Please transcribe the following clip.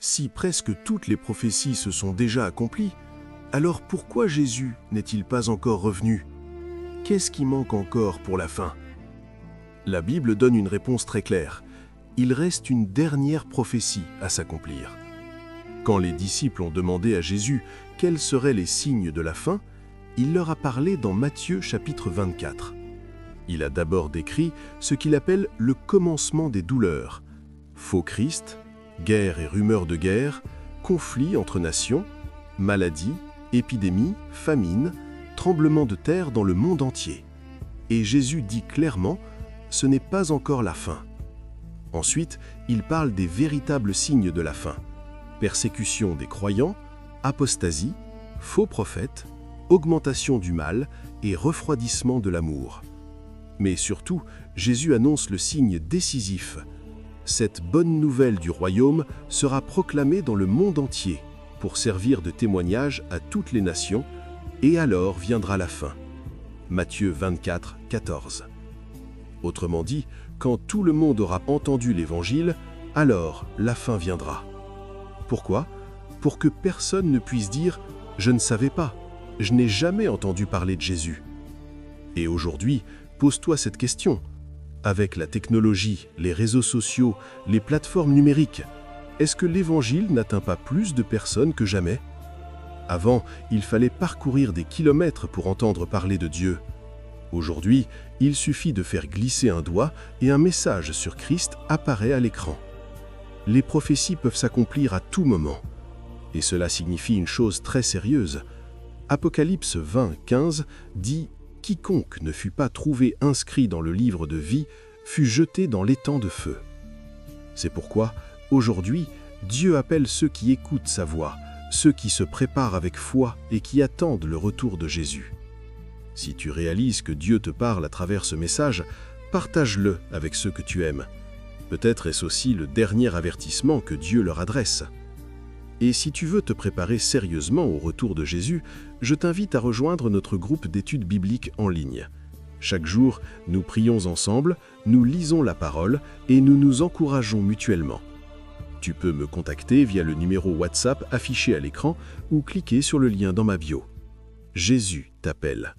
Si presque toutes les prophéties se sont déjà accomplies, alors pourquoi Jésus n'est-il pas encore revenu? Qu'est-ce qui manque encore pour la fin? La Bible donne une réponse très claire. Il reste une dernière prophétie à s'accomplir. Quand les disciples ont demandé à Jésus quels seraient les signes de la fin, il leur a parlé dans Matthieu chapitre 24. Il a d'abord décrit ce qu'il appelle le commencement des douleurs. Faux Christ, guerre et rumeurs de guerre, conflits entre nations, maladies, épidémies, famines, tremblements de terre dans le monde entier. Et Jésus dit clairement, ce n'est pas encore la fin. Ensuite, il parle des véritables signes de la fin. Persécution des croyants, apostasie, faux prophètes, augmentation du mal et refroidissement de l'amour. Mais surtout, Jésus annonce le signe décisif. Cette bonne nouvelle du royaume sera proclamée dans le monde entier pour servir de témoignage à toutes les nations, et alors viendra la fin. Matthieu 24, 14. Autrement dit, quand tout le monde aura entendu l'Évangile, alors la fin viendra. Pourquoi? Pour que personne ne puisse dire « Je ne savais pas, je n'ai jamais entendu parler de Jésus ». Et aujourd'hui, pose-toi cette question. Avec la technologie, les réseaux sociaux, les plateformes numériques, est-ce que l'Évangile n'atteint pas plus de personnes que jamais? Avant, il fallait parcourir des kilomètres pour entendre parler de Dieu. Aujourd'hui, il suffit de faire glisser un doigt et un message sur Christ apparaît à l'écran. Les prophéties peuvent s'accomplir à tout moment. Et cela signifie une chose très sérieuse. Apocalypse 20, 15 dit « Quiconque ne fut pas trouvé inscrit dans le livre de vie fut jeté dans l'étang de feu ». C'est pourquoi, aujourd'hui, Dieu appelle ceux qui écoutent sa voix, ceux qui se préparent avec foi et qui attendent le retour de Jésus. Si tu réalises que Dieu te parle à travers ce message, partage-le avec ceux que tu aimes. Peut-être est-ce aussi le dernier avertissement que Dieu leur adresse. Et si tu veux te préparer sérieusement au retour de Jésus, je t'invite à rejoindre notre groupe d'études bibliques en ligne. Chaque jour, nous prions ensemble, nous lisons la parole et nous nous encourageons mutuellement. Tu peux me contacter via le numéro WhatsApp affiché à l'écran ou cliquer sur le lien dans ma bio. Jésus t'appelle.